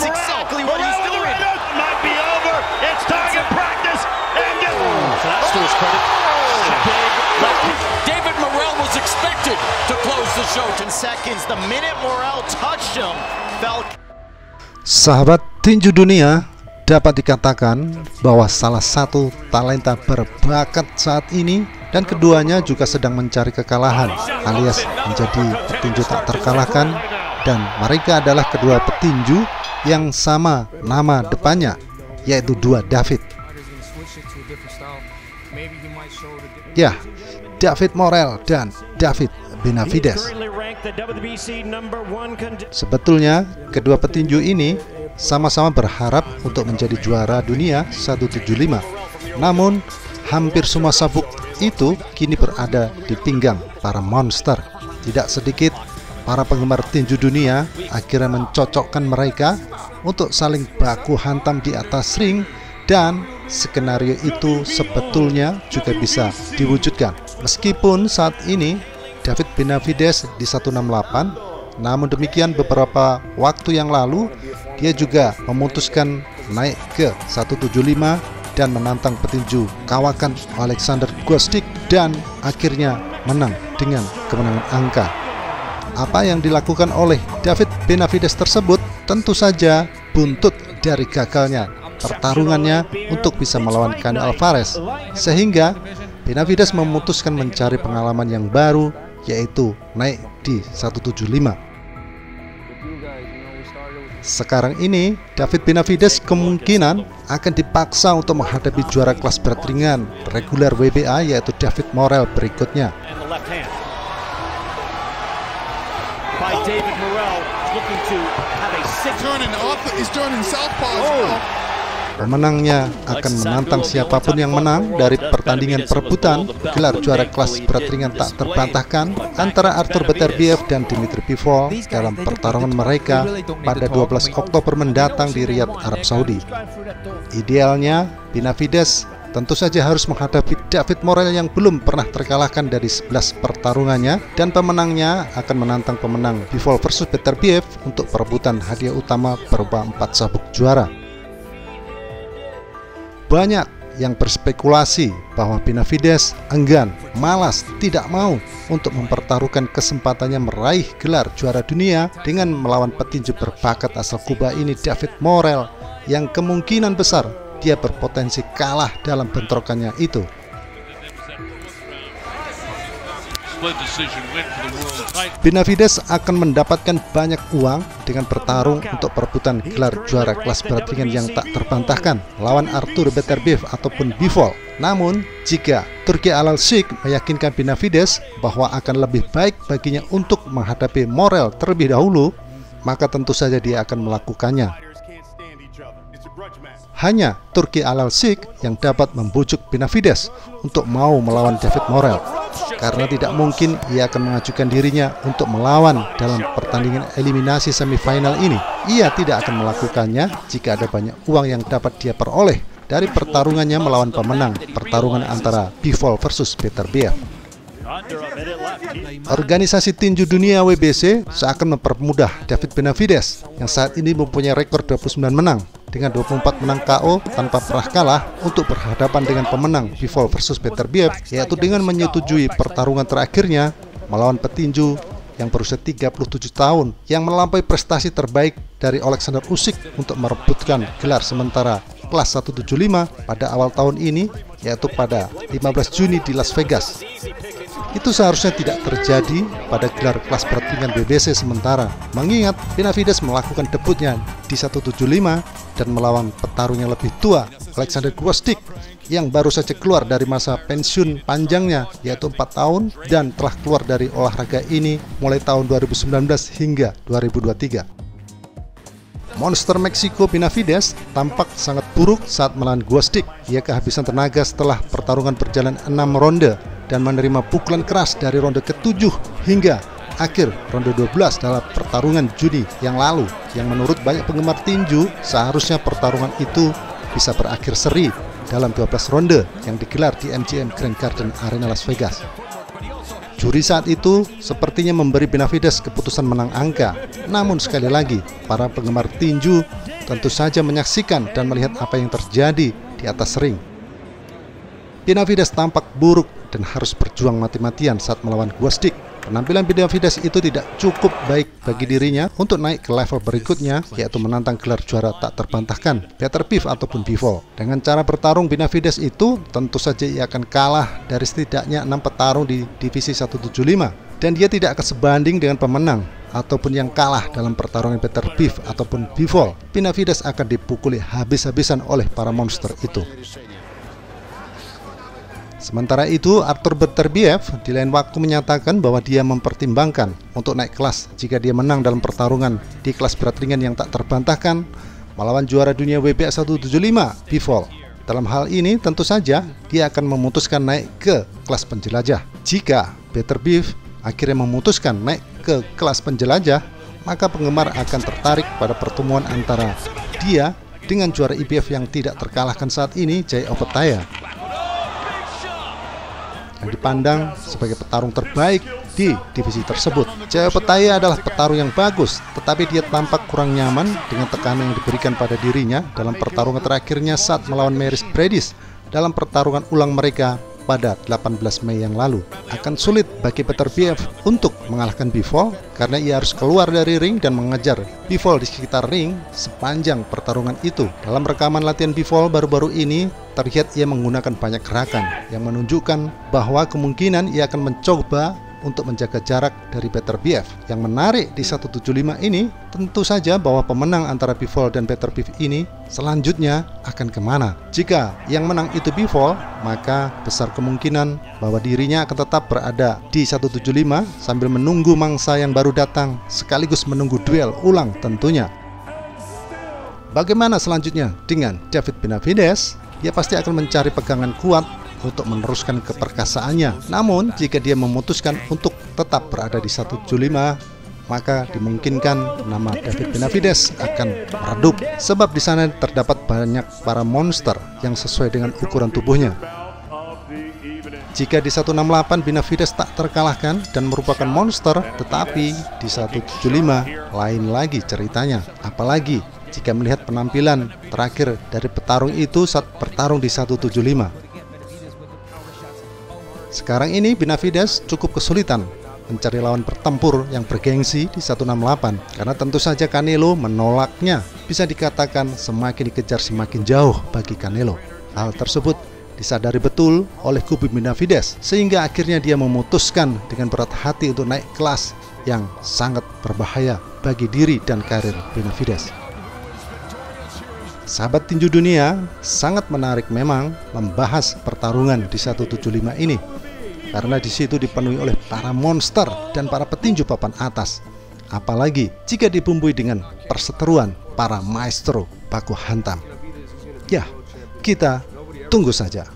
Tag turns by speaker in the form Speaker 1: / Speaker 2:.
Speaker 1: That's exactly what he's doing. Might be over. It's target practice. And so that's to his credit. Big left.
Speaker 2: David Morrell was expected to close the show.
Speaker 1: In seconds, the minute Morrell touched him, fell.
Speaker 3: Sahabat tinju dunia, dapat dikatakan bahwa salah satu talenta berbakat saat ini dan keduanya juga sedang mencari kekalahan alias menjadi petinju tak terkalahkan, dan mereka adalah kedua petinju yang sama nama depannya, yaitu dua David. Ya, David Morrell dan David Benavidez. Sebetulnya kedua petinju ini sama-sama berharap untuk menjadi juara dunia 175. Namun hampir semua sabuk itu kini berada di pinggang para monster. Tidak sedikit para penggemar tinju dunia akhirnya mencocokkan mereka untuk saling baku hantam di atas ring, dan skenario itu sebetulnya juga bisa diwujudkan. Meskipun saat ini David Benavidez di 168, namun demikian beberapa waktu yang lalu dia juga memutuskan naik ke 175 dan menantang petinju kawakan Alexander Gvozdyk dan akhirnya menang dengan kemenangan angka. Apa yang dilakukan oleh David Benavidez tersebut tentu saja buntut dari gagalnya pertarungannya untuk bisa melawan Canelo Alvarez, sehingga Benavidez memutuskan mencari pengalaman yang baru, yaitu naik di 175. Sekarang ini David Benavidez kemungkinan akan dipaksa untuk menghadapi juara kelas berat ringan reguler WBA, yaitu David Morrell berikutnya. Pemenangnya akan menantang siapapun yang menang dari pertandingan perebutan gelar juara kelas berat ringan tak terbantahkan antara Artur Beterbiev dan Dmitry Bivol dalam pertarungan mereka pada 12 Oktober mendatang di Riyadh, Arab Saudi. Idealnya Benavidez tentu saja harus menghadapi David Morrell yang belum pernah terkalahkan dari 11 pertarungannya, dan pemenangnya akan menantang pemenang Bivol versus Beterbiev untuk perebutan hadiah utama berupa 4 sabuk juara. Banyak yang berspekulasi bahwa Benavidez enggan, malas, tidak mau untuk mempertaruhkan kesempatannya meraih gelar juara dunia dengan melawan petinju berbakat asal Kuba ini, David Morrell, yang kemungkinan besar dia berpotensi kalah dalam bentrokannya itu. Benavidez akan mendapatkan banyak uang dengan bertarung untuk perebutan gelar juara kelas berat ringan yang tak terbantahkan lawan Artur Beterbiev ataupun Bivol. Namun jika Turki Al-Sheikh meyakinkan Benavidez bahwa akan lebih baik baginya untuk menghadapi Morrell terlebih dahulu, maka tentu saja dia akan melakukannya. Hanya Turki Al-Sheikh yang dapat membujuk Benavidez untuk mau melawan David Morrell, karena tidak mungkin ia akan mengajukan dirinya untuk melawan dalam pertandingan eliminasi semifinal ini. Ia tidak akan melakukannya jika ada banyak uang yang dapat dia peroleh dari pertarungannya melawan pemenang pertarungan antara Bivol versus Beterbiev. Organisasi tinju dunia WBC seakan mempermudah David Benavidez yang saat ini mempunyai rekor 29 menang dengan 24 menang KO tanpa pernah kalah untuk berhadapan dengan pemenang Bivol versus Beterbiev, yaitu dengan menyetujui pertarungan terakhirnya melawan petinju yang berusia 37 tahun yang melampaui prestasi terbaik dari Alexander Usyk untuk merebutkan gelar sementara kelas 175 pada awal tahun ini, yaitu pada 15 Juni di Las Vegas. Itu seharusnya tidak terjadi pada gelar kelas berat ringan WBC sementara, mengingat Benavidez melakukan debutnya di 175 dan melawan petarung yang lebih tua, Alexander Gvozdyk, yang baru saja keluar dari masa pensiun panjangnya, yaitu 4 tahun, dan telah keluar dari olahraga ini mulai tahun 2019 hingga 2023. Monster Meksiko Benavidez tampak sangat buruk saat melawan Gvozdyk. Ia kehabisan tenaga setelah pertarungan berjalan 6 ronde dan menerima pukulan keras dari ronde ke-7 hingga akhir ronde 12 dalam pertarungan Juni yang lalu, yang menurut banyak penggemar tinju seharusnya pertarungan itu bisa berakhir seri dalam 12 ronde yang digelar di MGM Grand Garden Arena Las Vegas. Juri saat itu sepertinya memberi Benavidez keputusan menang angka. Namun sekali lagi, para penggemar tinju tentu saja menyaksikan dan melihat apa yang terjadi di atas ring. Benavidez tampak buruk dan harus berjuang mati-matian saat melawan Gvozdyk. Penampilan Benavidez itu tidak cukup baik bagi dirinya untuk naik ke level berikutnya, yaitu menantang gelar juara tak terbantahkan, Peter Biv ataupun Bivol. Dengan cara bertarung Benavidez itu, tentu saja ia akan kalah dari setidaknya 6 petarung di divisi 175. Dan dia tidak akan sebanding dengan pemenang ataupun yang kalah dalam pertarungan Peter Biv ataupun Bivol. Benavidez akan dipukuli habis-habisan oleh para monster itu. Sementara itu, Artur Beterbiev di lain waktu menyatakan bahwa dia mempertimbangkan untuk naik kelas jika dia menang dalam pertarungan di kelas berat ringan yang tak terbantahkan melawan juara dunia WBA 175, Bivol. Dalam hal ini, tentu saja dia akan memutuskan naik ke kelas penjelajah. Jika Beterbiev akhirnya memutuskan naik ke kelas penjelajah, maka penggemar akan tertarik pada pertemuan antara dia dengan juara IBF yang tidak terkalahkan saat ini, Jay Opetaia, yang dipandang sebagai petarung terbaik di divisi tersebut. Jay Opetaia adalah petarung yang bagus, tetapi dia tampak kurang nyaman dengan tekanan yang diberikan pada dirinya dalam pertarungan terakhirnya saat melawan Mairis Briedis dalam pertarungan ulang mereka pada 18 Mei yang lalu. Akan sulit bagi Beterbiev untuk mengalahkan Bivol karena ia harus keluar dari ring dan mengejar Bivol di sekitar ring sepanjang pertarungan itu. Dalam rekaman latihan Bivol baru-baru ini, terlihat ia menggunakan banyak gerakan yang menunjukkan bahwa kemungkinan ia akan mencoba untuk menjaga jarak dari Beterbiev. Yang menarik di 175 ini tentu saja bahwa pemenang antara Bivol dan Beterbiev ini selanjutnya akan kemana. Jika yang menang itu Bivol, maka besar kemungkinan bahwa dirinya akan tetap berada di 175 sambil menunggu mangsa yang baru datang, sekaligus menunggu duel ulang tentunya. Bagaimana selanjutnya dengan David Benavidez? Dia pasti akan mencari pegangan kuat untuk meneruskan keperkasaannya. Namun jika dia memutuskan untuk tetap berada di 175, maka dimungkinkan nama David Benavidez akan meredup, sebab di sana terdapat banyak para monster yang sesuai dengan ukuran tubuhnya. Jika di 168 Benavidez tak terkalahkan dan merupakan monster, tetapi di 175 lain lagi ceritanya. Apalagi jika melihat penampilan terakhir dari petarung itu saat bertarung di 175. Sekarang ini Benavidez cukup kesulitan mencari lawan bertempur yang bergengsi di 168 karena tentu saja Canelo menolaknya. Bisa dikatakan semakin dikejar semakin jauh bagi Canelo. Hal tersebut disadari betul oleh kubu Benavidez sehingga akhirnya dia memutuskan dengan berat hati untuk naik kelas yang sangat berbahaya bagi diri dan karir Benavidez. Sahabat tinju dunia, sangat menarik memang membahas pertarungan di 175 ini karena di situ dipenuhi oleh para monster dan para petinju papan atas. Apalagi jika dibumbui dengan perseteruan para maestro baku hantam. Ya, kita tunggu saja.